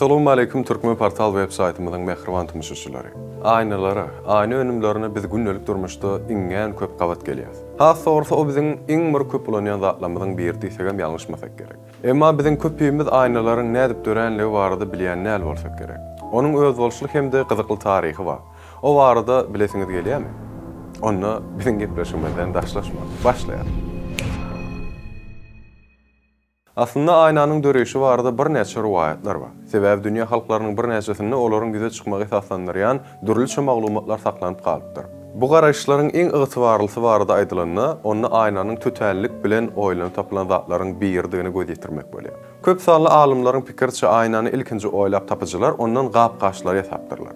Assalamu alaykum Türkmen portal web saytymyzyň mehriban tumuşçylary. Aynalara, ayna önümlerine biz günnelik durmuşda iňen köp gabat gelýär. Hassorsa o biziň iň bir köp bolanýan zatlarymyzyň biri diýsegem ýalňyşmasak gerek. Emma biziň köpüýimiz aynalaryň nädip dörenligi barada bilýän näl bolsak gerek. Onuň öz bolşuly hemde gyzykly taryhy bar. O barada bilesiňiz gelýärmi? Onu biziň gepleşmeden daşlaşmak. Başlaýar. Aslında aynanın döreşi barada bir neçe rivayetler var. Sebäbi dünýä halklarynyň bir neçesinde olaryň güze çykmagy esaslandyrýan dürlüçe maglumatlar saklanyp galypdyr. Bu garaşlaryň iň ygtybarlysy barada aýdylanyna, onu aynanyň tötällik bilen oýlanyp tapylan zatlaryň birdigini göz ýetirmek bolýar. Köp sanly alymlaryň pikirçe aynany ilkinji oýlap tapyjylar ondan gap-gaşlar ýasapdyrlar.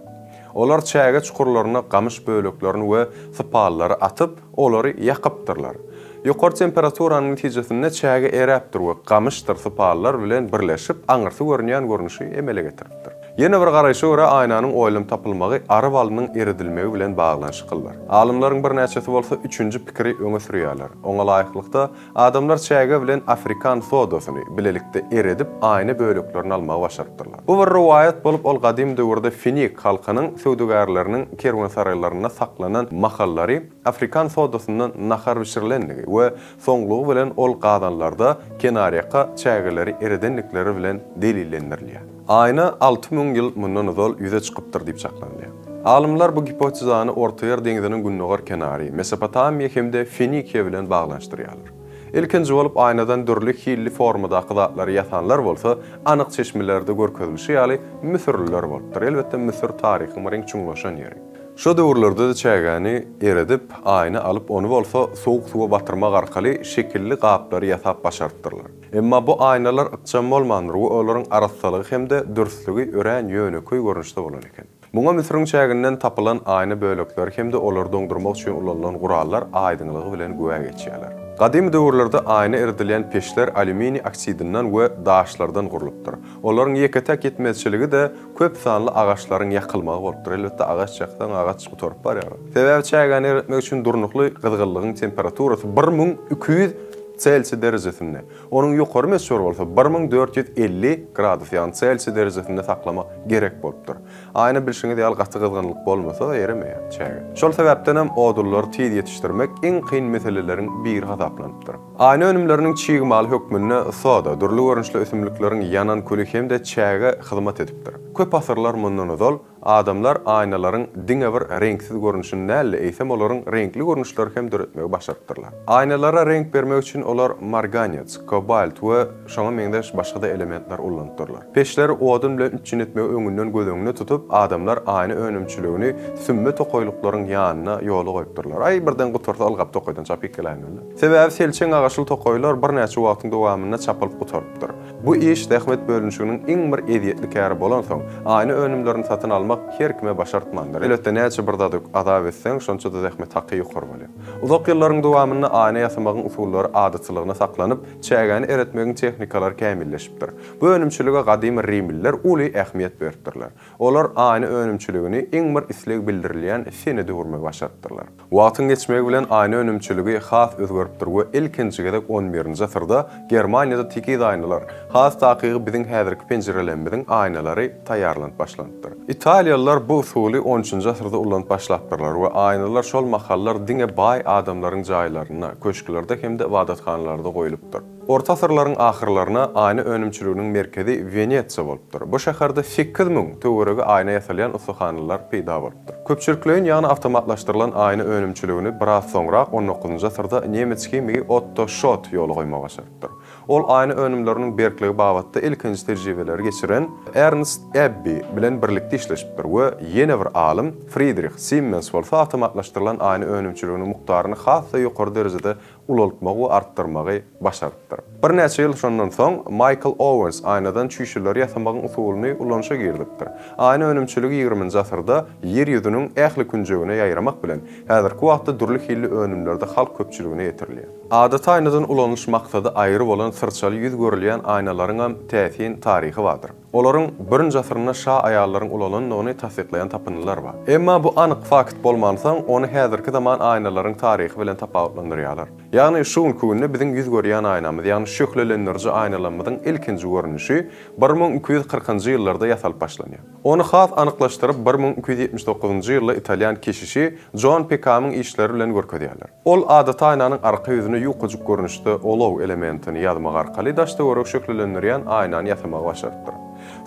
Olar çäge çukurlaryna gamış böleklerini we sypallary atyp, olary ýakypdyrlar. Ýokary temperaturanyň netijesinde çäge eräpdir we gamışdyr sypallar bilen birleşip aňyrsy görünýän görnüşi emele getiripdir. Ýene bir garaşa görä aynanyň oýlanyp tapylmagy arabalynyň eridilmegi bilen baglanşyk kıllar. Alymlaryň bir näçesi bolsa 3-nji pikiri öňe sürýärler. Oňa laýyklykda adamlar çäge bilen Afrikan sodasyny bilelikde eredip ayna böleklerini almagy başardylar. Bu bir riwayet bolup ol gadim döwürde Finik halkynyň söwdügärläriniň kerwansaraylaryna saklanan mahallary Afrikan sodasyndan nahar bişirilenligi we soňlugy bilen ol gadanlarda kenaryaqa çägeleri eredenlikleri bilen delillendirilýär. Ayna 6000 ýyl mundan uzal ýüze çykypdyr diýip çaklanýar. Alymlar bu hipotezany Orta Ýer deňiziniň günnäger kenary, Mesopotamiýa hemde Fenikiýa bilen baglanşdyrýarlar. Ilkinji bolup aynadan dürli hilli formada aqdatlar ýatanlar bolsa, anyk çeşmelerde görkezilýär, ýaly Misirliler bolupdyr. Elbetde Misir taryhynyň iň çuňlaşan ýeri. Şu döwürlerde de çägäni eredip ayna alyp onu bolsa soğuk suwa batyrmak arkaly şekilli gaplary ýasap başardylar. Emma bu aynalar ykjam bolmandyr we olaryň arassalygy hemde dürstligi ören ýöneköy görnüşde bolan eken. Muňa Misiriň çäginden tapylan ayna bölekleri hemde olary doňdurmak üçin ulanýan gurallar aýdynlygy bilen göwä geçýärler. Gadim döwürlerde ayna eridilýän peşler alümini oksidinden we daşlardan gurulypdyr. Olaryň ýeketek etmezçiligi de köp sanly agaçlaryň ýakylmagy bolupdyr. Elbetde agaç ýakdan agaç gutorup barýar. Sebäbi çägäni eritmek üçin durnukly gyzgyllygyň temperaturasy 1200 Celsius derejesinde. Onun ýokary mesjor bolsa 1450 gradus ýani Celsius derejesinde saklamak gerek bolupdyr. Ayna bilşiňiz ýaly gaty gyzgynlyk bolmasa da eremeýär çäge. Şol sebäpden hem odurlary tiz ýetişdirmek iň kyn meseleleriň biri hasaplanıpdyr. Ayna önümleriniň çiğmaly hökmünde soda, durly görünüşli ösümlikleriň yanan köli hemde çäge hyzmat edipdir. Köp asyrlar mundan uzal adamlar aynalaryň diňe bir reňksiz görünüşini näle eýsem olaryň reňkli görünüşleri hem döretmegi başardylar. Aynalara reňk bermek üçin olar marganiýat, kobalt we şoňa meňdeş başga da elementler ullanýarlar. Peşleri odun bilen üçin etmegi öňünden gözüňde tutup adamlar ayna önümçiligini sümme tokoýluklaryň ýanyna ýoly goýupdyrlar. Ay birden gutorda algap tokoýdan çapyp gelenler. Sebäbi selçeň agaçly tokoýlar bir näçe wagtyň dowamynda çapylyp gutorypdyr. Bu iş dähmet bölünüşiginiň iň bir ediýetli käri bolan soň ayna önümlerini satyn almak her kime başartmandyr. Elbetde näçe bir dadyk adab etseň, şonça da dähmet haqqy ýokary bolýar. Uzak ýyllaryň dowamynda ayna ýasamagyň usullary adatçylygyna saklanyp, çägäni eretmegiň tehnikalary kämilleşipdir. Bu önümçilige gadim Rimliler uly ähmiýet beripdirler. Olar ayna önümçiligini iň bir isleg bildirilýän sene döwürmek başartdylar. Wagtyň geçmegi bilen ayna önümçiligi has özgeripdir we ilkinji gedek 11-nji asyrda Germaniýada tikiz aynalar, has takygy biziň häzirki penjerelerimiziň aynalary taýýarlanyp başlandyr. İtalyalılar bu usuly 13-nji asyrda ulanyp başlapdyrlar we aynalar şol mahallar diňe baý adamlaryň jaýlaryna, köşklerde hemde ibadathanlarda goýulypdyr. Orta asyrlaryň ahyrlaryna ayna önümçiliginiň merkezi Venesiýa bolupdyr. Bu şäherde 8000 töwerege ayna ýasalýan usuhanalar peýda bolupdyr. Köpçüliklerin ýany awtomatlaşdyrylan ayna önümçiligini biraz soňra 19-njy asyrda Nemes kimigi Otto Schott ýoly goýmagy başardyr. Ol ayna önümleriniň berkligi babatda ilkinji tejribeler geçiren Ernst Abbe bilen birlikde işleşipdir we ýene bir alim Friedrich Siemens bolsa awtomatlaşdyrylan ayna önümçiliginiň mukdaryny hasy ýokary derejede ulaltmagy we artdyrmagy başardyr. Bir näçe ýyl şondan soň Michael Owens aynadan çüşüleri ýasamagyň usulyny ulanşa girdipdir. Ayna önümçiligi 20-nji asyrda ýer ýüzüniň ähli künjegine ýaýramak bilen häzirki wagtda durly hilli önümlerde halk köpçüligine ýetirilýär. Adat aynadan ulanış maksady aýry bolan sırçaly ýüz görülýän aynalaryň hem täsin taryhy bardyr. Olaryň birinji asyryna şa aýallaryň ulananyny tasdiklayan tapynlar bar. Emma bu anyk fakt bolmansaň, onu häzirki zaman aýnalaryň taryhy bilen tapawutlandyrýarlar. Ýagny şu günde biziň ýüz görýän aýnamyz, ýagny şöhlelendirji aýnalamyzyň ilkinji görünüşi 1240-njy ýyllarda ýasalyp başlanýar. Onu has anyklaşdyryp 1279-njy ýylda Italian keşişi John Peckamyň işleri bilen görkezýärler. Ol adata aýnanyň arka ýüzüne ýuqajyk görünüşde olow elementini ýazmak arkaly daşda görek şöhlelendirýän aýnany ýasamagy başardyr.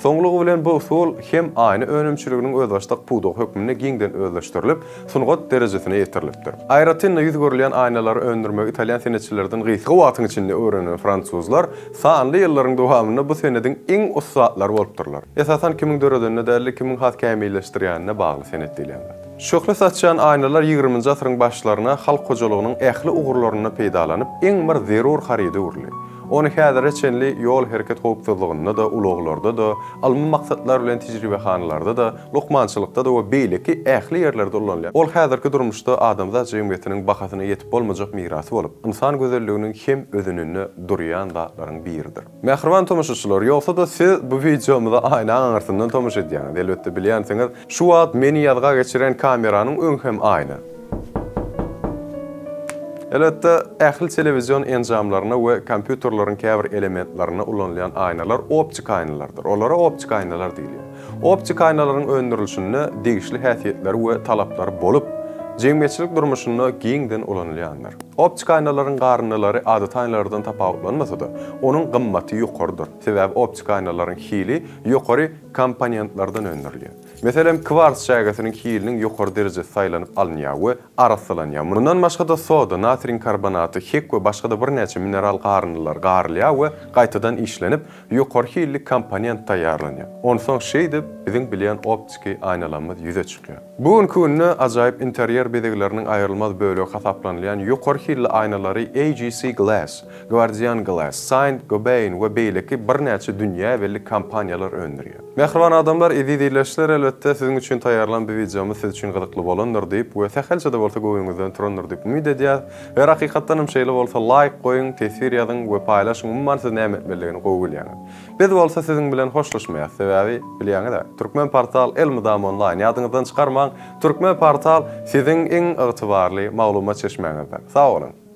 Soňlugy bilen bu usul hem aýny önümçiliginiň özbaşdyk pudoq hökmüne giňden özleşdirilip, sungat derejesine ýetirilipdir. Aýratynda ýüz görülen aýnalary öndürmek Italian senetçilerden gysga wagtyň içinde öwrenen fransuzlar sanly ýyllaryň dowamynda bu senediň iň ustatlary bolupdyrlar. Esasan 2004-de däli 2000 has kämilleşdirýänine bagly senet diýilýär. Şöhle satçan aýnalar 20-nji asyryň başlaryna halk hojalygynyň ähli ugurlaryna peýdalanyp, iň bir zerur harida urly. Onu häzir reçenli ýol hereket howpsuzlygynda da, ulaglarda da, almy maksatlar bilen tejribehanalarda da, lokmançylykda da we beýleki ähli ýerlerde ulanýar. Ol häzirki durmuşda adamzat jemgyýetiniň bahasyna ýetip bolmajak mirasy bolup, insan gözelliginiň hem özününde durýan zatlaryň biridir. Mähriban tomoşaçylar, ýogsa da siz bu videomyza aýna aňyrsyndan tomoş edýäňiz. Elbetde bilýänsiňiz, şu wagt meni ýazga geçiren kameranyň öň hem aýna. Elbette, ähli televizyon enjamlaryna we kompýuterlaryň käbir elementlerine ulanýan aýnalar optik aýnalardyr. Olara optik aýnalar diýilýär. Optik aýnalaryň öndürilişinde degişli häsiýetleri we talaplary bolup, jemgyýetçilik durmuşynda giňden ulanylýanlar. Optik aýnalaryň garynlary adat aýnalardan tapawutlanmasa da, onuň gymmaty ýokarydyr. Sebäbi optik aýnalaryň hili ýokary komponentlerden öndürilýär. Meselem kvarts şägersiniň hiliniň ýokary derejesi saýlanyp alınýar we araslanýar. Mundan başga da soda, natrin karbanaty, hek we başga da bir näçe mineral garynlar garylýar we gaýtadan işlenip ýokary hillik komponent taýýarlanýar. Onsoň şeýdi biziň bilýän optik aýnalarymyz ýüze çykýar. Bugünkü günde ajaýyp interior bedegleriniň aýrylmaz bölegi hasaplanýan ýokary hilli aýnalary AGC Glass, Guardian Glass, Saint-Gobain we beýleki bir näçe dünýä belli kompaniýalar öndürýär. Mähriban adamlar, izleýijiler, elbetde siziň üçin taýýarlanan bu videomuz siz üçin gyzykly bolandyr diýip we sähelçe de bolsa göwüňizden turandyr diýip umid edýär. Ve hakykatdan hem şeýle bolsa like goýun, tesir ýazyň we paýlaşyň, umman siz näme etmeligini gowulýaňyz. Biz bolsa siziň bilen hoşlaşmaýar, sebäbi bilýäňiz-de, Türkmen portal Elmydam online ýadyňyzdan çykarmaň. Türkmen portal siziň iň ygtybarly maglumat çeşmeňizdir. Sag bolun.